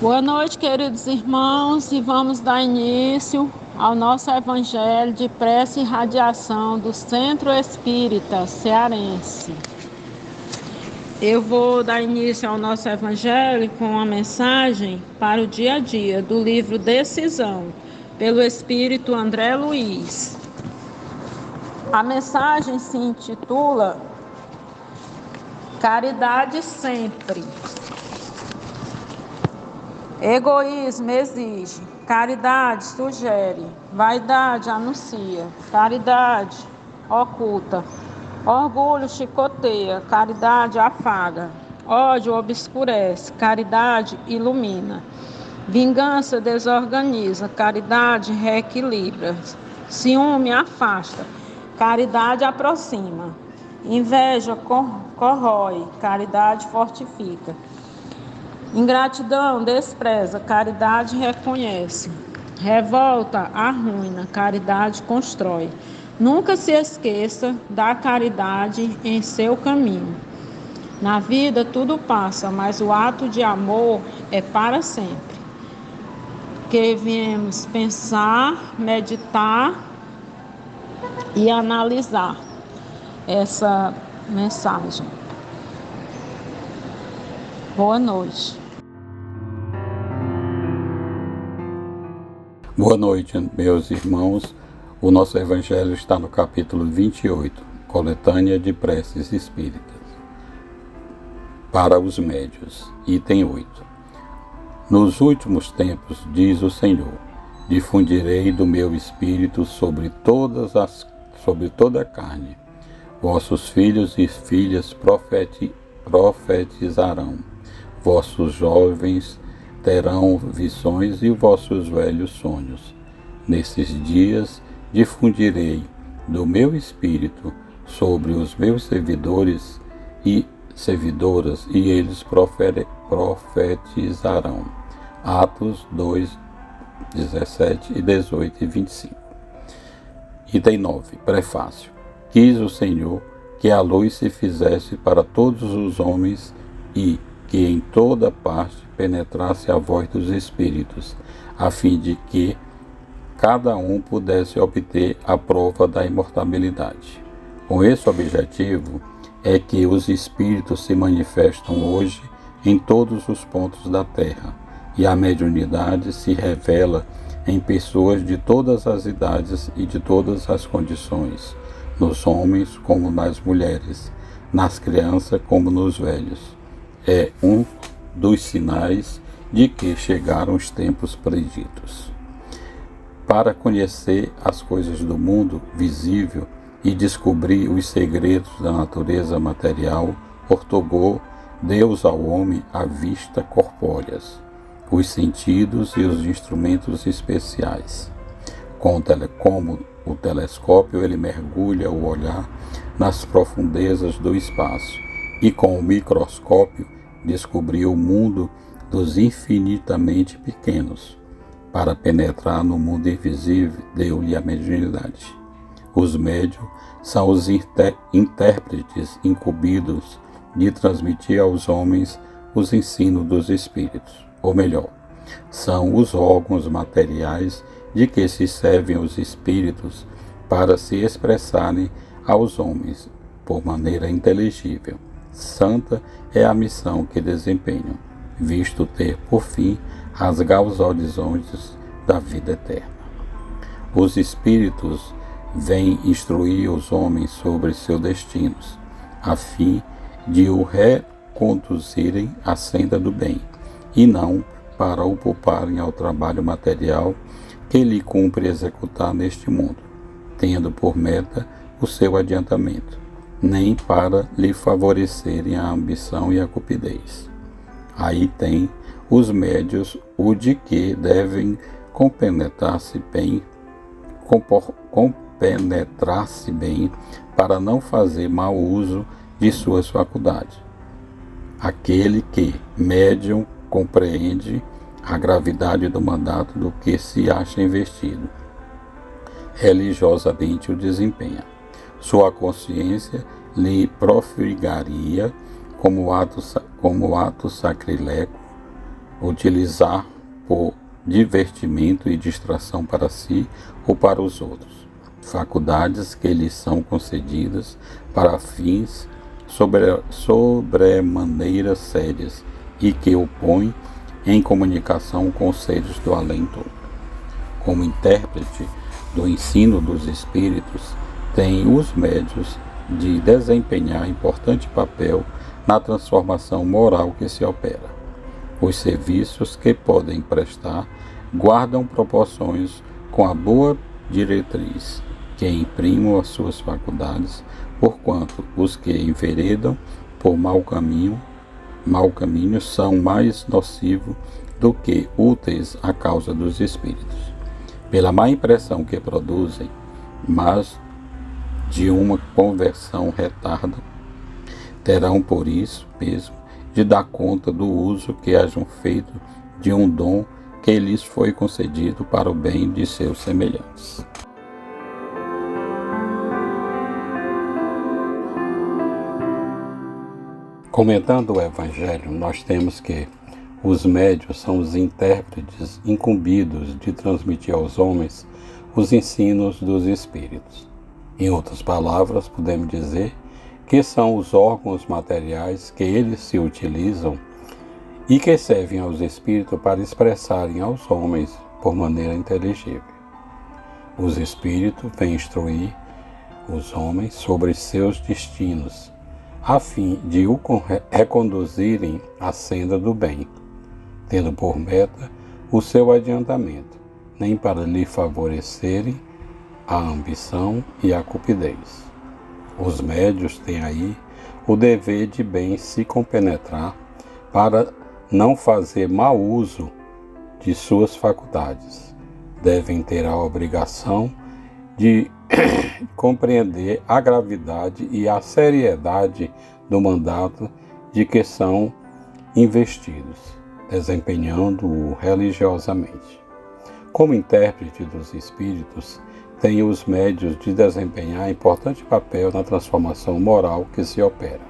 Boa noite, queridos irmãos, e vamos dar início ao nosso evangelho de prece e radiação do Centro Espírita Cearense. Eu vou dar início ao nosso evangelho com uma mensagem para o dia a dia do livro Decisão, pelo Espírito André Luiz. A mensagem se intitula Caridade Sempre. Egoísmo exige, caridade sugere, vaidade anuncia, caridade oculta, orgulho chicoteia, caridade afaga, ódio obscurece, caridade ilumina, vingança desorganiza, caridade reequilibra, ciúme afasta, caridade aproxima, inveja corrói, caridade fortifica. Ingratidão despreza, caridade reconhece. Revolta arruína, caridade constrói. Nunca se esqueça da caridade em seu caminho. Na vida tudo passa, mas o ato de amor é para sempre. Que viemos pensar, meditar e analisar essa mensagem. Boa noite. Boa noite, meus irmãos. O nosso evangelho está no capítulo 28, Coletânea de Preces Espíritas. Para os médios, item 8. Nos últimos tempos, diz o Senhor, difundirei do meu Espírito sobre toda a carne. Vossos filhos e filhas profetizarão. Vossos jovens terão visões e vossos velhos sonhos. Nesses dias difundirei do meu Espírito sobre os meus servidores e servidoras, e eles profetizarão. Atos 2, 17 e 18 e 25. Item 9. Prefácio. Quis o Senhor que a luz se fizesse para todos os homens e que em toda parte penetrasse a voz dos Espíritos, a fim de que cada um pudesse obter a prova da imortalidade. Com esse objetivo é que os Espíritos se manifestam hoje em todos os pontos da Terra, e a mediunidade se revela em pessoas de todas as idades e de todas as condições, nos homens como nas mulheres, nas crianças como nos velhos. É um dos sinais de que chegaram os tempos preditos. Para conhecer as coisas do mundo visível e descobrir os segredos da natureza material, outorgou Deus ao homem a vista corpóreas, os sentidos e os instrumentos especiais. Como o telescópio, ele mergulha o olhar nas profundezas do espaço, e com o microscópio descobriu o mundo dos infinitamente pequenos. Para penetrar no mundo invisível, deu-lhe a mediunidade. Os médiuns são os intérpretes incumbidos de transmitir aos homens os ensinos dos Espíritos, ou melhor, são os órgãos materiais de que se servem os Espíritos para se expressarem aos homens por maneira inteligível. Santa é a missão que desempenham, visto ter por fim rasgar os horizontes da vida eterna. Os Espíritos vêm instruir os homens sobre seus destinos, a fim de o reconduzirem à senda do bem, e não para o pouparem ao trabalho material que lhe cumpre executar neste mundo, tendo por meta o seu adiantamento, nem para lhe favorecerem a ambição e a cupidez. Aí tem os médios o de que devem compenetrar-se bem para não fazer mau uso de suas faculdades. Aquele que, médium, compreende a gravidade do mandato do que se acha investido, religiosamente o desempenha. Sua consciência lhe proferigaria como ato sacrilégio utilizar por divertimento e distração para si ou para os outros, faculdades que lhes são concedidas para fins sobremaneira sérias e que o põem em comunicação com os seres do além-todo. Como intérprete do ensino dos espíritos, têm os médios de desempenhar importante papel na transformação moral que se opera. Os serviços que podem prestar guardam proporções com a boa diretriz que imprimam as suas faculdades, porquanto os que enveredam por mau caminho são mais nocivos do que úteis à causa dos espíritos, pela má impressão que produzem, mas de uma conversão retarda, terão por isso mesmo de dar conta do uso que hajam feito de um dom que lhes foi concedido para o bem de seus semelhantes. Comentando o Evangelho, nós temos que os médios são os intérpretes incumbidos de transmitir aos homens os ensinos dos Espíritos. Em outras palavras, podemos dizer que são os órgãos materiais que eles se utilizam e que servem aos Espíritos para expressarem aos homens por maneira inteligível. Os Espíritos vêm instruir os homens sobre seus destinos, a fim de o reconduzirem à senda do bem, tendo por meta o seu adiantamento, nem para lhe favorecerem a ambição e a cupidez. Os médios têm aí o dever de bem se compenetrar para não fazer mau uso de suas faculdades. Devem ter a obrigação de compreender a gravidade e a seriedade do mandato de que são investidos, desempenhando-o religiosamente. Como intérprete dos Espíritos, têm os médios de desempenhar importante papel na transformação moral que se opera.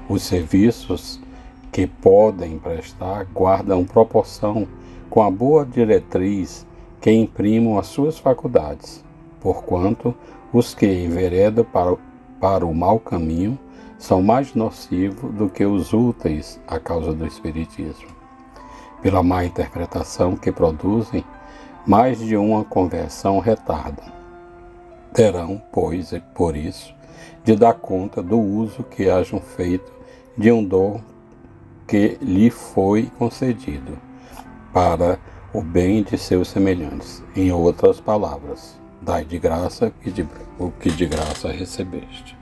Os serviços que podem prestar guardam proporção com a boa diretriz que imprimam as suas faculdades, porquanto os que enveredam para o mau caminho são mais nocivos do que os úteis à causa do Espiritismo. Pela má interpretação que produzem, mais de uma conversão retarda. Terão, pois, por isso, de dar conta do uso que hajam feito de um dom que lhe foi concedido, para o bem de seus semelhantes. Em outras palavras, dai de graça o que de graça recebestes.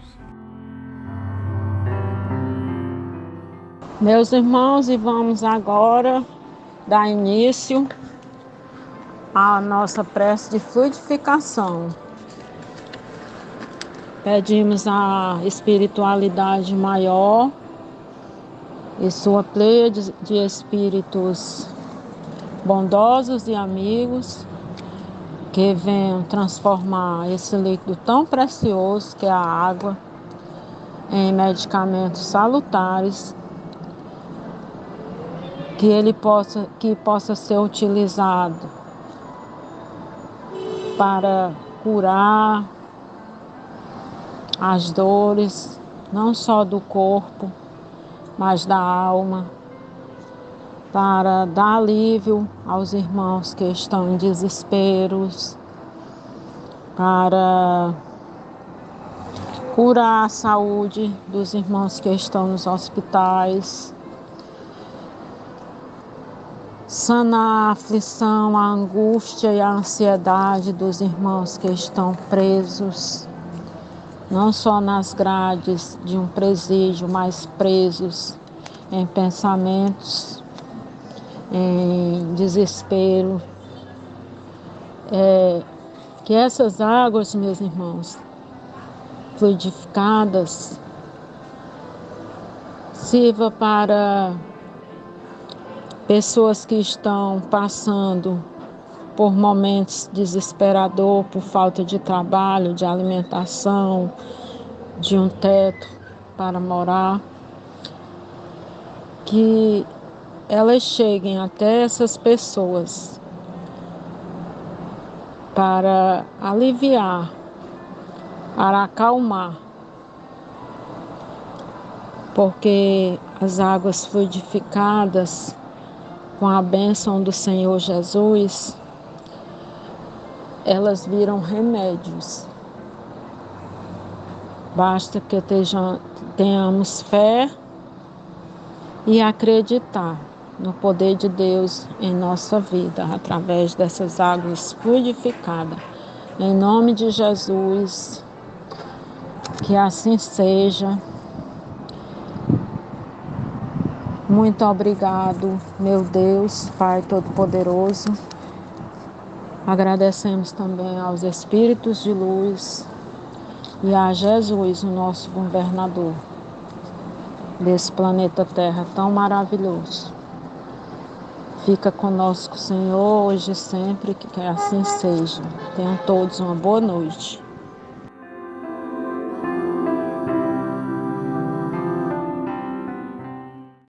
Meus irmãos, e vamos agora dar início à nossa prece de fluidificação. Pedimos a espiritualidade maior e sua pleiade de espíritos bondosos e amigos que venham transformar esse líquido tão precioso que é a água em medicamentos salutares, que possa ser utilizado para curar as dores, não só do corpo, mas da alma, para dar alívio aos irmãos que estão em desesperos, para curar a saúde dos irmãos que estão nos hospitais, sanar a aflição, a angústia e a ansiedade dos irmãos que estão presos, não só nas grades de um presídio, mas presos em pensamentos, em desespero. Que essas águas, meus irmãos, fluidificadas, sirva para pessoas que estão passando por momentos desesperadores, por falta de trabalho, de alimentação, de um teto para morar, que elas cheguem até essas pessoas para aliviar, para acalmar, porque as águas fluidificadas com a bênção do Senhor Jesus, elas viram remédios. Basta que tenhamos fé e acreditar no poder de Deus em nossa vida, através dessas águas fluidificadas. Em nome de Jesus, que assim seja. Muito obrigado, meu Deus, Pai Todo-Poderoso. Agradecemos também aos Espíritos de Luz e a Jesus, o nosso governador desse planeta Terra tão maravilhoso. Fica conosco, Senhor, hoje e sempre, que assim seja. Tenham todos uma boa noite.